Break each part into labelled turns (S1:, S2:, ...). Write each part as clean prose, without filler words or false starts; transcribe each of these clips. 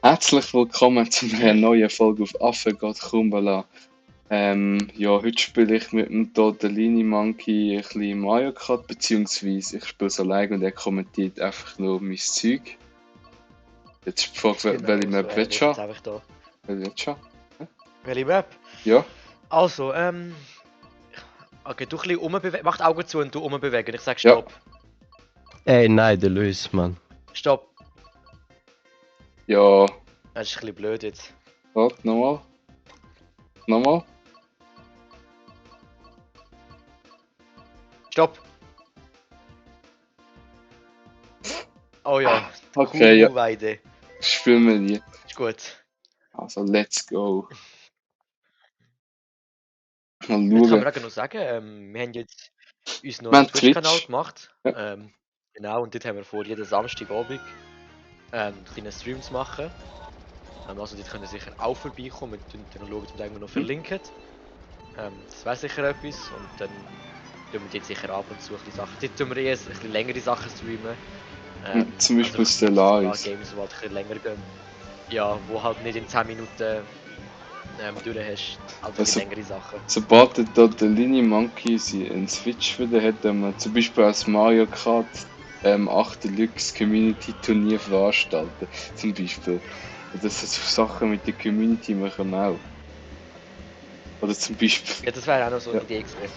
S1: Herzlich willkommen zu einer neuen Folge auf Affengott Kumbala. Ja, heute spiele ich mit dem Tortellini Monkey ein bisschen Mario Kart, beziehungsweise ich spiele es allein und er kommentiert einfach nur mein Zeug. Jetzt ist die Frage,
S2: Genau,
S1: welche
S2: so
S1: Map willst du
S2: jetzt
S1: haben?
S2: einfach da.
S1: Welche willst du haben?
S2: Welche Map?
S1: Ja,
S2: Also, okay, du ein bisschen umbewegen. Mach die Augen zu und du umbewegen. Ich sag
S1: Ja.
S2: Stopp.
S3: Ey, nein, der Luis, Mann.
S2: Stopp.
S1: ja,
S2: Das ist ein bisschen blöd jetzt.
S1: warte, nochmal. Nochmal.
S2: Stopp. Oh ja,
S1: Okay, ja,
S2: Kuhweide.
S1: spielen wir die.
S2: Ist gut.
S1: Also, let's go. Mal
S2: Jetzt kann
S1: schauen.
S2: man auch noch sagen, wir haben jetzt uns noch
S1: Wir
S2: einen
S1: haben
S2: Twitch-Kanal
S1: Twitch.
S2: gemacht.
S1: Ja.
S2: Genau, und dort haben wir vor, jeden Samstagabend kleine Streams machen. Also dort können sicher auch vorbeikommen. Wir schauen, ob wir irgendwo noch verlinken. Das wäre sicher etwas. Und dann tun wir dort sicher ab und zu ein bisschen Sachen. Dort tun wir ein bisschen längere Sachen streamen.
S1: Zum Beispiel
S2: also
S1: Stellaris.
S2: Games, die halt ein bisschen länger gehen. Ja, wo halt nicht in 10 Minuten durch hast. Also
S1: Also-
S2: längere Sachen.
S1: Sobald der Tortellini Monkey einen Switch wieder hat, dann wir zum Beispiel als Mario Kart 8 Deluxe Community Turnier veranstalten. Zum Beispiel. Und das ist Sachen mit der Community machen wir auch. Oder zum Beispiel,
S2: Ja, das wäre auch noch so eine
S1: Ja.
S2: Idee gewesen.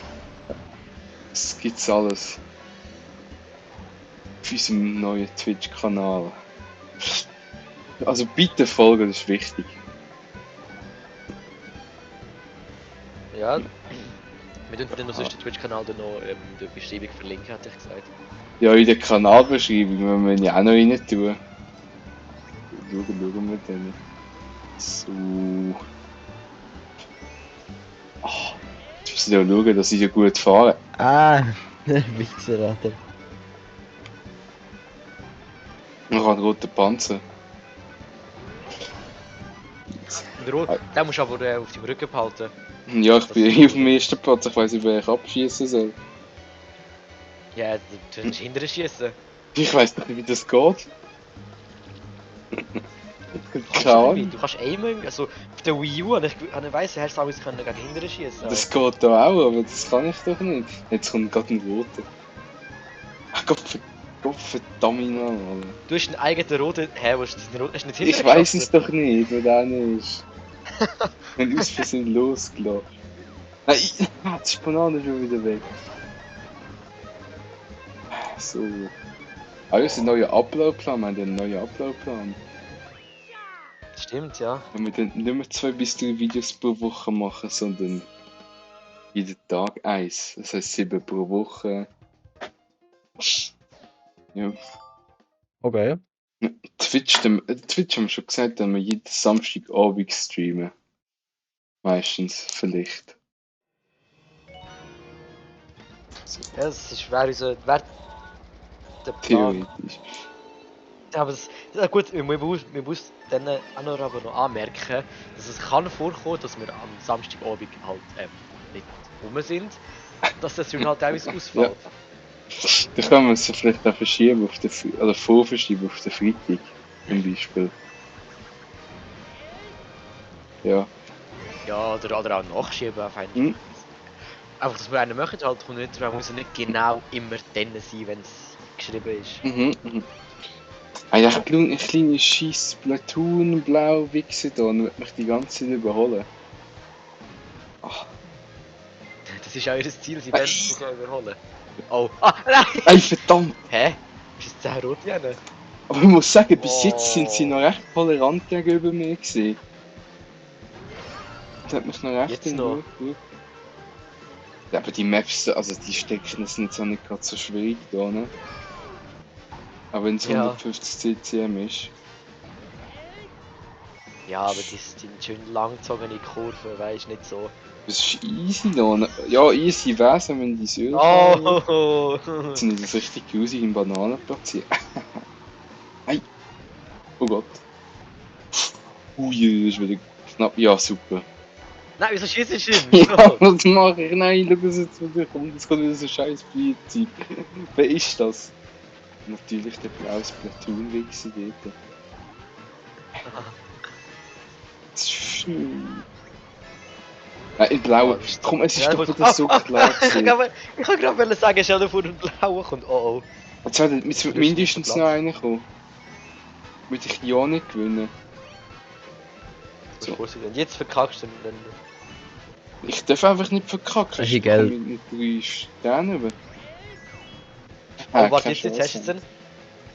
S1: es gibt's alles. Auf unserem neuen Twitch-Kanal. Also bitte folgen, das ist wichtig.
S2: Ja. Wir tun dann noch sonst den Twitch-Kanal dann noch in der Beschreibung verlinken, hätte ich gesagt.
S1: Ja, in der Kanalbeschreibung müssen wir ihn ja auch noch rein tun. Schauen wir dann. So. Jetzt müssen wir ja schauen, dass ich ja gut fahre.
S3: Ah, Wichser, Alter.
S1: Ich habe einen roten Panzer.
S2: Den musst du aber auf deinem Rücken behalten.
S1: Ja, ich bin hier auf dem ersten Platz. Ich weiss nicht, wer ich abschießen soll.
S2: Ja, du kannst hinterher schießen.
S1: Ich weiss nicht, wie das geht.
S2: Kannst
S1: Keine
S2: du
S1: Ahnung.
S2: nicht. Du kannst aimen, also auf der Wii U, und ich weiss, hast du auch gegen hinterher schießen.
S1: Das geht da auch, aber das kann ich doch nicht. Jetzt kommt gerade ein roter. Ach Gott, verdammt noch, Alter.
S2: Du hast einen eigenen roten. Hä, wo ist das? Hast du nicht
S1: Ich
S2: hinterher
S1: weiss es doch nicht, wo der eine ist. Und aus Versehen losgelassen. Nein, jetzt ist die Banane schon wieder weg. So. Ah, das ist ein neuer Uploadplan, wir haben einen neuen Uploadplan.
S2: Stimmt, ja.
S1: Wenn wir dann nicht mehr 2 bis 3 Videos pro Woche machen, sondern jeden Tag eins. Das heisst 7 pro Woche. Ja.
S3: Okay.
S1: Twitch haben wir schon gesagt, dass wir jeden Samstagabend streamen. Meistens, vielleicht. So,
S2: Ja, das wäre unser. Wäre der Plan.
S1: theoretisch.
S2: Ja, aber ja gut, man muss dann auch noch, aber noch anmerken, dass es kann vorkommen, dass wir am Samstagabend halt nicht rum sind, dass der Stream halt teilweise ausfällt.
S1: Dann können wir es vielleicht auch verschieben auf den oder vorverschieben auf den Freitag zum Beispiel. Ja.
S2: Ja, oder auch nachschieben auf einen.
S1: Hm.
S2: Einfach, dass wir einen machen, halt, kommt nicht, wir müssen nicht genau immer dann sein, wenn es geschrieben ist.
S1: Mhm. Ah ja, ein kleiner scheiß Splatoon blau Wichse da und wird mich die ganze Zeit überholen. Ach,
S2: Das ist auch ihr Ziel, sie werden sich ja überholen. Oh, nein!
S1: ey, verdammt!
S2: Hä? Ist es 10 rot Jene?
S1: Aber ich muss sagen, bis jetzt sind sie noch recht tolerant gegenüber mir gewesen. Das hat mich noch recht
S2: Jetzt
S1: in
S2: noch?
S1: Ruhe gebracht. Ja, aber die Maps, also die Stecken sind jetzt auch nicht gerade so schwierig da, ne? Auch wenn es
S2: Ja.
S1: 150 CCM ist.
S2: Ja, aber die sind schön langgezogene Kurven, weißt nicht so.
S1: Das ist easy da, ne? Ja, easy wär's, wenn die Öl fahren.
S2: Oh!
S1: Jetzt sind das richtig grusig in Bananen platziert. Ei! Oh Gott. Ui, das ist wieder knapp. Ja, super.
S2: Nein, wieso schießt du ihn?
S1: Ja, was mache ich? Nein, schau, was jetzt wieder kommt. Es kommt wieder so scheiß Fliehzeug. Wer ist das? Natürlich der blaue Splatoon-Wichser dort. Nein, in blau.
S2: Oh, bist du-
S1: Komm, es ist
S2: Ja,
S1: doch
S2: ich
S1: wieder so klar gewesen.
S2: Ich kann gerade sagen, stell dir vor, ein blauer kommt. Oh oh.
S1: Jetzt wird mindestens noch einer kommen. Würde ich ja nicht gewinnen.
S2: So. Und jetzt verkackst du dann.
S1: Ich darf einfach nicht verkacken.
S3: Das ist
S1: Ich
S3: gelb.
S1: komme mit 3 Sternen über.
S2: Oh, warte,
S1: keine
S2: jetzt hast du
S1: Chance.
S2: jetzt einen.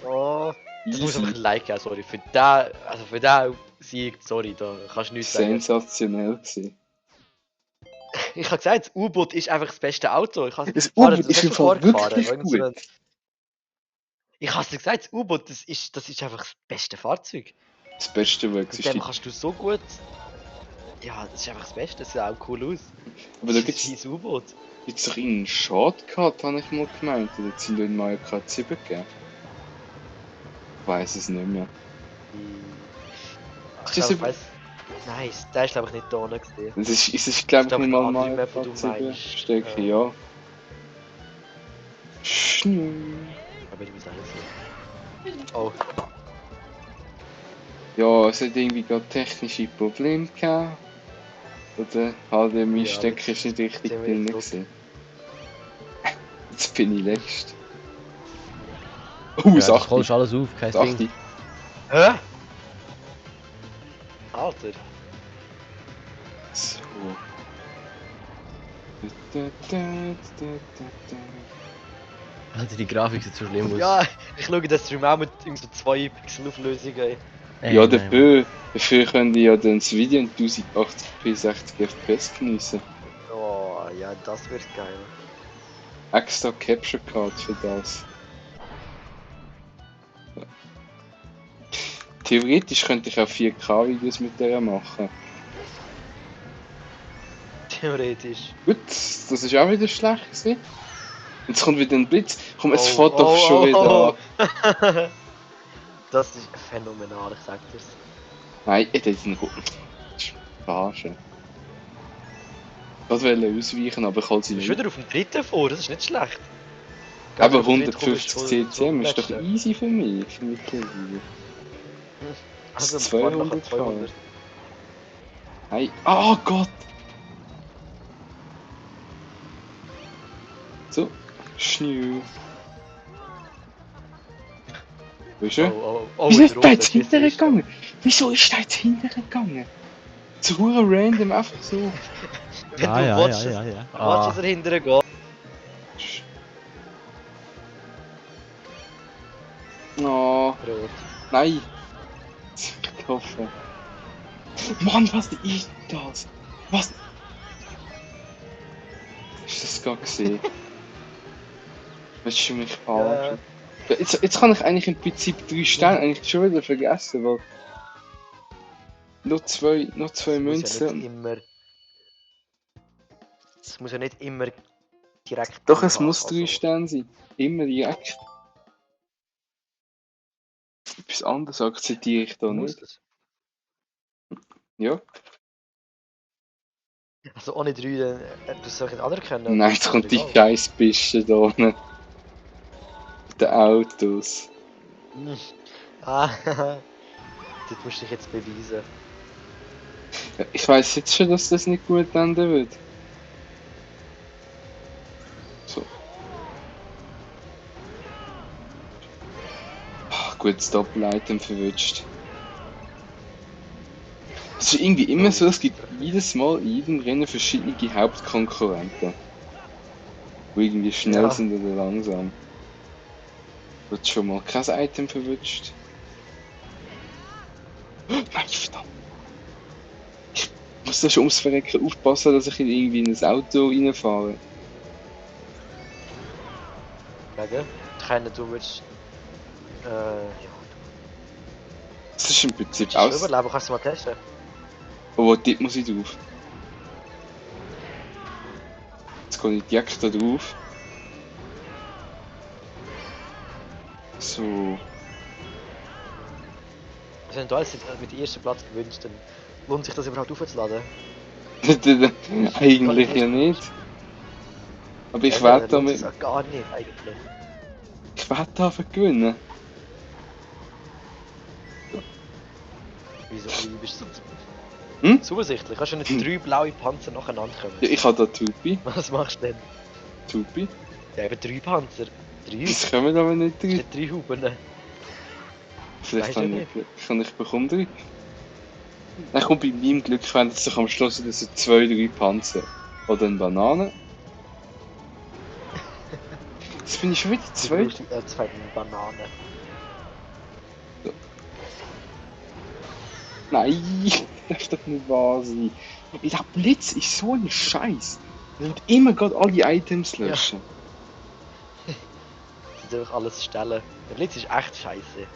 S2: Oh. Das muss
S1: Easy.
S2: einfach ein Like geben, sorry. Für den Sieg, sorry, da kannst du nichts sagen.
S1: Sensationell gewesen.
S2: Ich habe gesagt, das U-Boot ist einfach das beste Auto. Ich habe
S1: Das
S2: vorher
S1: U-Boot ist
S2: schon
S1: im Fall
S2: vorgefahren,
S1: wirklich
S2: irgend so ein-
S1: gut.
S2: Ich habe dir gesagt, das U-Boot, das ist einfach das beste Fahrzeug.
S1: Das Beste, was
S2: Mit dem
S1: existiert.
S2: kannst du so gut. Ja, das ist einfach das Beste, das sieht auch cool aus.
S1: Aber da
S2: Das ist
S1: gibt's
S2: ein U-Boot.
S1: doch einen Shortcut, habe ich mal gemeint. Oder sind in Mario Kart 7 gegeben? Ich weiß es nicht mehr.
S2: Ach,
S1: Ist das
S2: ich
S1: über-
S2: weiss. Nein, der ist glaube ich nicht da unten gesehen.
S1: Es ist glaube ich,
S2: glaub,
S1: nicht mal
S2: eine andere
S1: Mario
S2: Map, die
S1: Kart
S2: du
S1: 7
S2: meinst.
S1: Strecke, ja. Schnü.
S2: Aber ich weiß auch nicht so. Oh,
S1: Ja, es hat irgendwie gerade technische Probleme gehabt. Oder HDMI-Stecker
S2: jetzt
S1: ist nicht richtig
S2: sind wir
S1: drin
S2: zurück.
S1: gewesen. Jetzt bin ich letzt.
S3: Ja,
S1: Oh,
S3: das
S1: Sache.
S3: rollst alles auf, kein Ding.
S2: hä? Alter.
S1: So.
S3: Alter, die Grafik sieht so schlimm aus.
S2: Ja, ich schaue den Stream auch mit irgendwie so 2 Pixel Auflösung.
S3: Ey,
S1: Ja,
S3: nein,
S1: dafür können die ja dann das Video in 1080p 60 FPS genießen.
S2: Oh, ja, das wird geil.
S1: Extra Capture Card für das. Theoretisch könnte ich auch 4K-Videos mit der machen.
S2: Theoretisch.
S1: Gut, das ist auch wieder schlecht gewesen. Jetzt kommt wieder ein Blitz. Komm, es
S2: Oh,
S1: fährt doch
S2: oh,
S1: schon
S2: oh,
S1: wieder
S2: oh.
S1: an.
S2: Das ist phänomenal, ich sag dir's.
S1: Nein, ich hätte einen guten. Verarschen. Ich wollte ausweichen, aber ich halte sie
S2: Du bist
S1: nicht.
S2: wieder auf dem dritten vor, das ist nicht schlecht.
S1: Aber
S2: Auf den dritten kommst
S1: 150
S2: du
S1: CCM ist doch
S2: letzter.
S1: easy für mich mittlerweile.
S2: Also,
S1: 200
S2: 200.
S1: Hey, oh Gott! So, Schnü. Weißt du?
S2: Oh, oh,
S1: Wieso ist
S2: der
S1: der
S2: rote,
S1: jetzt
S2: das ist der
S1: hintergegangen? Wieso ist der jetzt hintergegangen? So hure random, einfach so.
S2: Wenn
S3: Ah,
S2: du
S3: ja,
S2: watchst,
S3: ja, ja, ja.
S2: watchst, dass er hinterher geht.
S1: Oh,
S2: Rot.
S1: nein. Ich hoffe. Mann, was ist das? Was? Ist das gerade gesehen? Willst du mich verarschen? Ja, jetzt kann ich eigentlich im Prinzip 3 Sterne eigentlich schon wieder vergessen, weil... Nur zwei
S2: Muss ja nicht
S1: Münzen.
S2: immer. Es muss ja nicht immer direkt.
S1: Doch, es
S2: haben,
S1: muss 3
S2: also.
S1: Sterne sein. Immer direkt. Etwas anderes akzeptiere ich da
S2: Muss
S1: nicht.
S2: es?
S1: Ja.
S2: Also ohne 3, du sollst nicht anerkennen.
S1: Nein, jetzt kommt die
S2: Egal.
S1: Scheißbische da unten. Mit den Autos.
S2: Hm. Ah, das musst du dich jetzt beweisen.
S1: Ja, ich weiß jetzt schon, dass das nicht gut enden wird. So. Ach, gut, das Doppel-Item verwünscht. Es ist irgendwie immer so, es gibt jedes Mal in jedem Rennen verschiedene Hauptkonkurrenten. Die irgendwie schnell
S2: Ja.
S1: sind oder langsam. Wird schon mal kein Item verwünscht. Nein, verdammt! Ich muss da schon ums Verrecken aufpassen, dass ich irgendwie in ein Auto reinfahre.
S2: Wegen? Keiner, du willst. Ja.
S1: Das ist im Prinzip
S2: Willst du
S1: aus.
S2: überleben? Kannst du mal testen?
S1: Oh, dort muss ich drauf. Jetzt gehe ich direkt da drauf. So.
S2: Also wenn du alles mit dem ersten Platz gewünscht, dann lohnt sich das überhaupt aufzuladen?
S1: Eigentlich ja nicht. Aber ich
S2: Ja,
S1: werde
S2: dann lohnt
S1: damit.
S2: sich's auch gar nicht eigentlich.
S1: Ich werde einfach gewinnen.
S2: Wieso? Wie bist du so
S1: Hm?
S2: zuversichtlich? Kannst du nicht 3 blaue Panzer nacheinander kommen?
S1: Ja, ich habe da Tupi.
S2: Was machst du denn?
S1: Tupi.
S2: Ja, eben 3 Panzer. 3?
S1: Es kommen aber nicht
S2: Das
S1: drei.
S2: sind 3 Huben.
S1: Vielleicht
S2: Weißt du
S1: kann ich bekommen drei. Dann kommt bei meinem Glück, wenn es sich am Schluss wieder so 2, 3 Panzer. Oder eine Banane. Jetzt bin ich schon wieder
S2: Du
S1: zwei.
S2: brauchst die zweite Banane.
S1: Nein, das darf doch nicht wahr sein. Der Blitz ist so ein Scheiß. Er wird immer gerade alle Items löschen.
S2: Das ist einfach alles stellen. Der Blitz ist echt scheiße.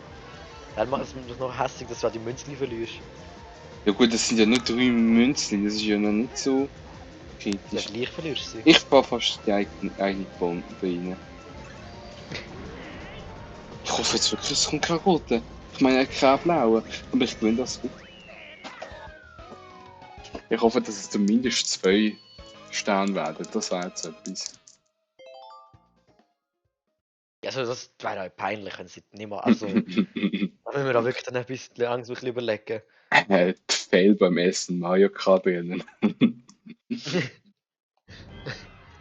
S2: Dann macht es mir noch hässlich, dass du die Münzen verlierst.
S1: Ja gut, das sind ja nur 3 Münzen, das ist ja noch nicht so
S2: Ja,
S1: kritisch.
S2: gleich verlierst du sie.
S1: Ich fahre fast die eigene Bombe rein. Ich hoffe jetzt wirklich, es kommt kein roter. Ich meine, kein blauer. Aber ich gewinne das gut. Ich hoffe, dass es zumindest 2 Sterne werden. Das wäre jetzt etwas.
S2: Also das wäre halt peinlich, wenn sie nicht mal... Also, da müssen wir da wirklich dann ein bisschen überlegen.
S1: Fail beim Essen Mario Kart rennen.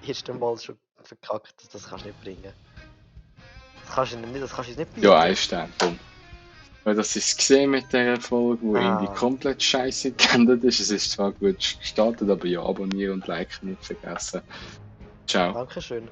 S2: Erst einmal schon verkackt, das kannst du nicht bringen. Das kannst du nicht bieten.
S1: Ja, 1 Stern, komm. Weil das ist gesehen mit der Folge, wo
S2: Ah.
S1: irgendwie komplett scheiße geändert ist. Es ist zwar gut gestartet, aber ja, abonnieren und liken nicht vergessen. Ciao.
S2: Dankeschön.